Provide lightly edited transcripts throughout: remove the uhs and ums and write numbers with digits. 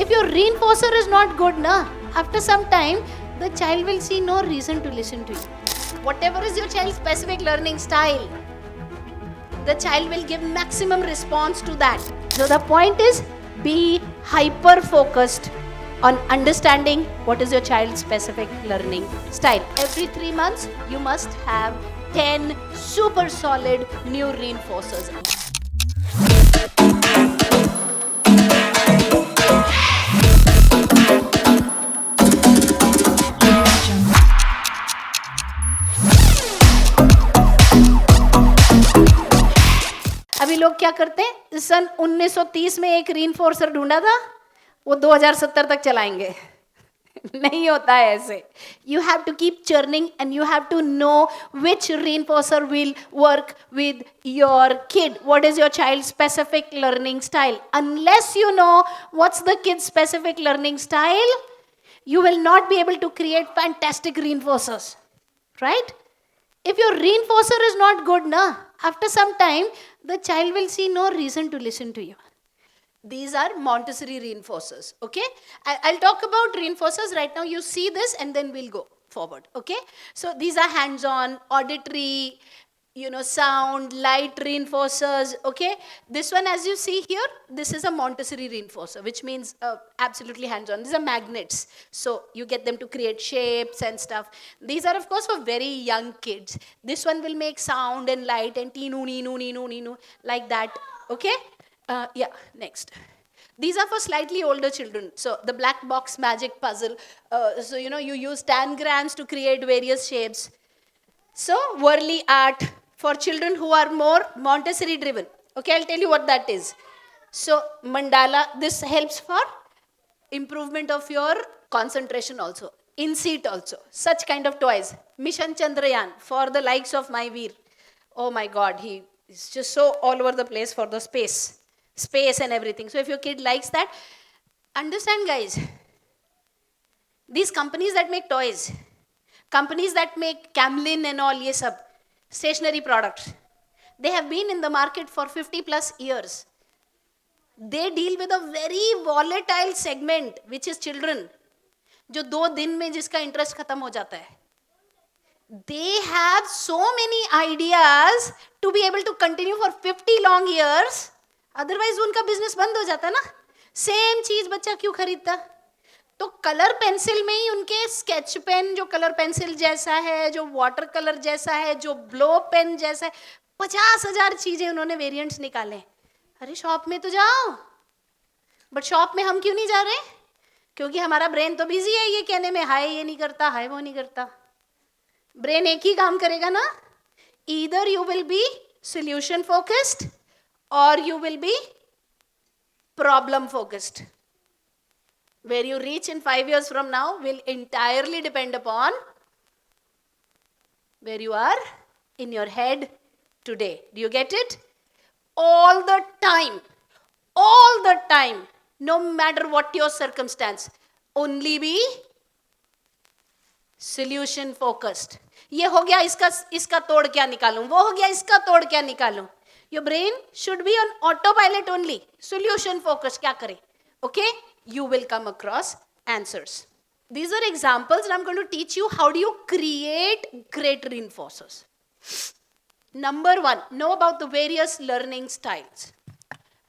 If your reinforcer is not good, na, after some time, the child will see no reason to listen to you. Whatever is your child's specific learning style, the child will give maximum response to that. So the point is, be hyper focused on understanding what is your child's specific learning style. Every 3 months, you must have 10 super solid new reinforcers. अभी लोग क्या करते हैं, सन 1930 में एक रीइंफोर्सर ढूंढा था, वो 2070 तक चलाएंगे. नहीं होता है ऐसे. You have to keep churning and you have to know which reinforcer will work with your kid. What is your child's specific learning style? Unless you know what's the kid's specific learning style, you will not be able to create fantastic reinforcers, right? If your reinforcer is not good, na, after some time, the child will see no reason to listen to you. These are Montessori reinforcers, okay? I'll talk about reinforcers right now. You see this and then we'll go forward, okay? So these are hands-on, auditory, sound, light reinforcers, okay? This one, as you see here, this is a Montessori reinforcer, which means absolutely hands-on. These are magnets. So you get them to create shapes and stuff. These are, of course, for very young kids. This one will make sound and light and teenu, neenu, neenu, neenu, like that, okay? Next. These are for slightly older children. So the black box magic puzzle. So you use tangrams to create various shapes. So Whirly art for children who are more Montessori driven. Okay, I'll tell you what that is. So mandala, this helps for improvement of your concentration also. In seat also. Such kind of toys. Mission Chandrayaan for the likes of my Veer. Oh my God, he is just so all over the place for the space and everything. So if your kid likes that, understand guys, these companies that make toys, companies that make Camlin and all, ye sab, stationary products, they have been in the market for 50 plus years. They deal with a very volatile segment, which is children, जो 2 दिन में जिसका interest खत्म हो जाता है. They have so many ideas to be able to continue for 50 long years. Otherwise उनका business बंद हो जाता ना. सेम चीज बच्चा क्यों खरीदता? तो कलर पेंसिल में ही उनके स्केच पेन जो कलर पेंसिल जैसा है, जो वाटर कलर जैसा है, जो ब्लो पेन जैसा है, 50,000 चीजें उन्होंने वेरिएंट्स निकाले. अरे शॉप में तो जाओ, बट शॉप में हम क्यों नहीं जा रहे? क्योंकि हमारा ब्रेन तो बिजी है ये कहने में, हाय ये नहीं करता, हाय वो नहीं करता. ब्रेन एक ही काम करेगा ना. Either you will be solution focused or you will be problem focused. Where you reach in 5 years from now will entirely depend upon where you are in your head today. Do you get it? All the time, no matter what your circumstance, only be solution focused. ये हो गया, इसका तोड़ क्या निकालूं, वो हो गया, इसका तोड़ क्या निकालूं. Your brain should be on autopilot only. Solution focus, क्या करें? Okay? You will come across answers. These are examples and I'm going to teach you how do you create great reinforcers. Number 1, know about the various learning styles.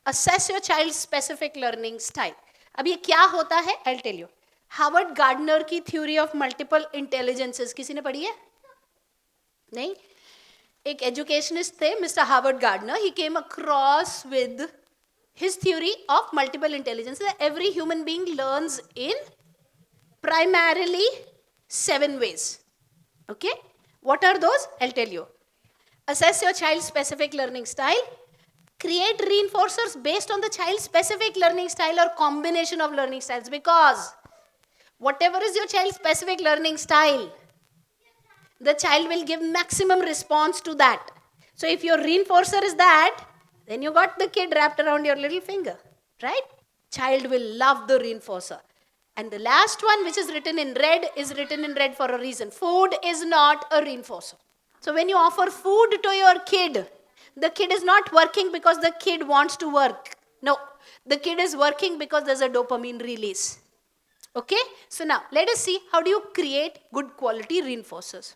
Assess your child's specific learning style. अब ये क्या होता है? I'll tell you. Howard Gardner की theory of multiple intelligences किसी ने पढ़ी है? नहीं? एक एजुकेशनिस्ट थे, mister Harvard gardener. He came across with his theory of multiple intelligence. Every human being learns in primarily 7 ways. Okay? What are those? I'll tell you. Assess your child's specific learning style. Create reinforcers based on the child's specific learning style or combination of learning styles. Because whatever is your child's specific learning style, the child will give maximum response to that. So if your reinforcer is that, then you got the kid wrapped around your little finger, right? Child will love the reinforcer. And the last one, which is written in red for a reason. Food is not a reinforcer. So when you offer food to your kid, the kid is not working because the kid wants to work. No, the kid is working because there's a dopamine release. Okay, so now let us see how do you create good quality reinforcers.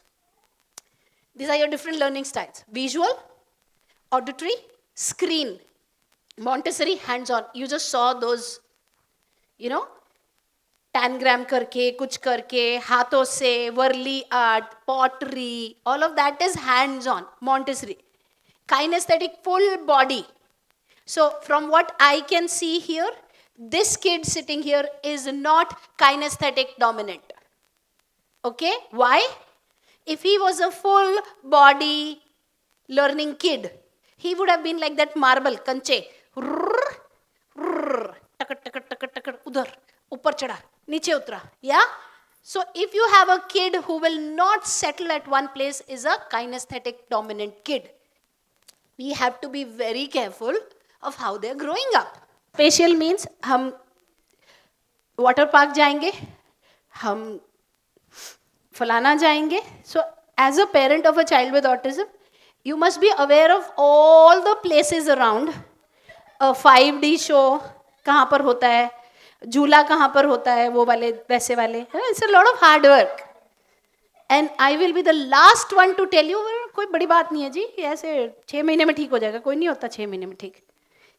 These are your different learning styles: visual, auditory, screen, Montessori, hands-on. You just saw those, you know, tangram करके, कुछ करके, हाथों से, Worli art, pottery, all of that is hands-on, Montessori. Kinesthetic, full body. So from what I can see here, this kid sitting here is not kinesthetic dominant. Okay, why? If he was a full body learning kid, he would have been like that marble, कंचे, टकट टकट टकट टकट, उधर ऊपर चढ़ा, नीचे उतरा. Yeah? So if you have a kid who will not settle at one place, is a kinesthetic dominant kid. We have to be very careful of how they are growing up. Spatial means हम water park जाएंगे, हम फलाना जाएंगे. So as a parent of a child with autism, you must be aware of all the places around. A 5D show कहाँ पर होता है, झूला कहाँ पर होता है, वो वाले वैसे वाले. It's a lot of hard work. And I will be the last one to tell you, कोई बड़ी बात नहीं है जी, ऐसे 6 महीने में ठीक हो जाएगा, कोई नहीं होता 6 महीने में ठीक.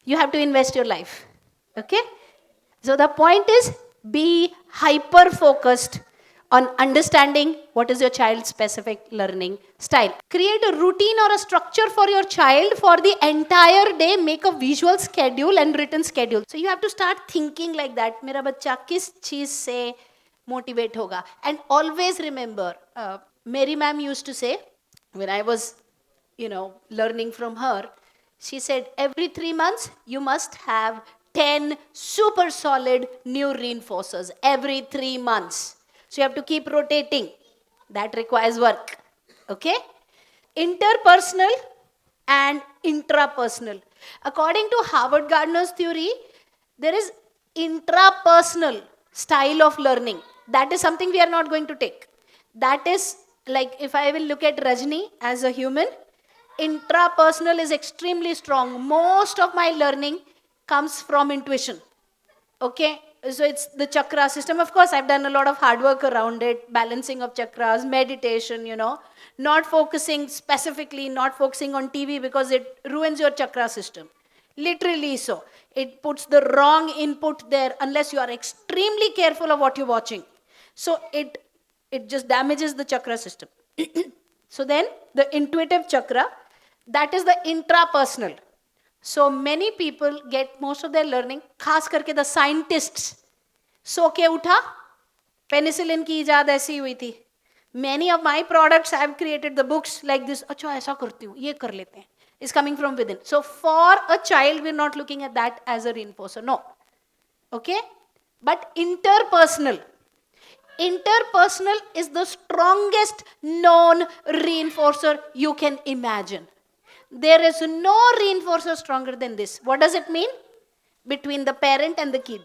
You have to invest your life. Okay? So the point is, be hyper focused on understanding what is your child's specific learning style. Create a routine or a structure for your child for the entire day. Make a visual schedule and written schedule. So you have to start thinking like that. मेरा बच्चा किस चीज से motivate होगा. And always remember, Mary ma'am used to say, when I was, learning from her, she said, every 3 months, you must have 10 super solid new reinforcers every 3 months. So you have to keep rotating. That requires work. Okay? Interpersonal and intrapersonal. According to Howard Gardner's theory, there is intrapersonal style of learning. That is something we are not going to take. That is like if I will look at Rajni as a human, intrapersonal is extremely strong. Most of my learning comes from intuition. Okay? So it's the chakra system. Of course, I've done a lot of hard work around it, balancing of chakras, meditation, not focusing specifically, not focusing on TV because it ruins your chakra system. Literally so. It puts the wrong input there unless you are extremely careful of what you're watching. So it just damages the chakra system. So then the intuitive chakra, that is the intrapersonal. So many people get most of their learning, खास करके the scientists, सो के उठा, penicillin की इजाद ऐसी हुई थी. Many of my products I have created the books like this. अच्छा ऐसा करती हूँ, ये कर लेते हैं. Is coming from within. So for a child, we're not looking at that as a reinforcer. No. Okay? But interpersonal. Interpersonal is the strongest known reinforcer you can imagine. There is no reinforcer stronger than this. What does it mean? Between the parent and the kid.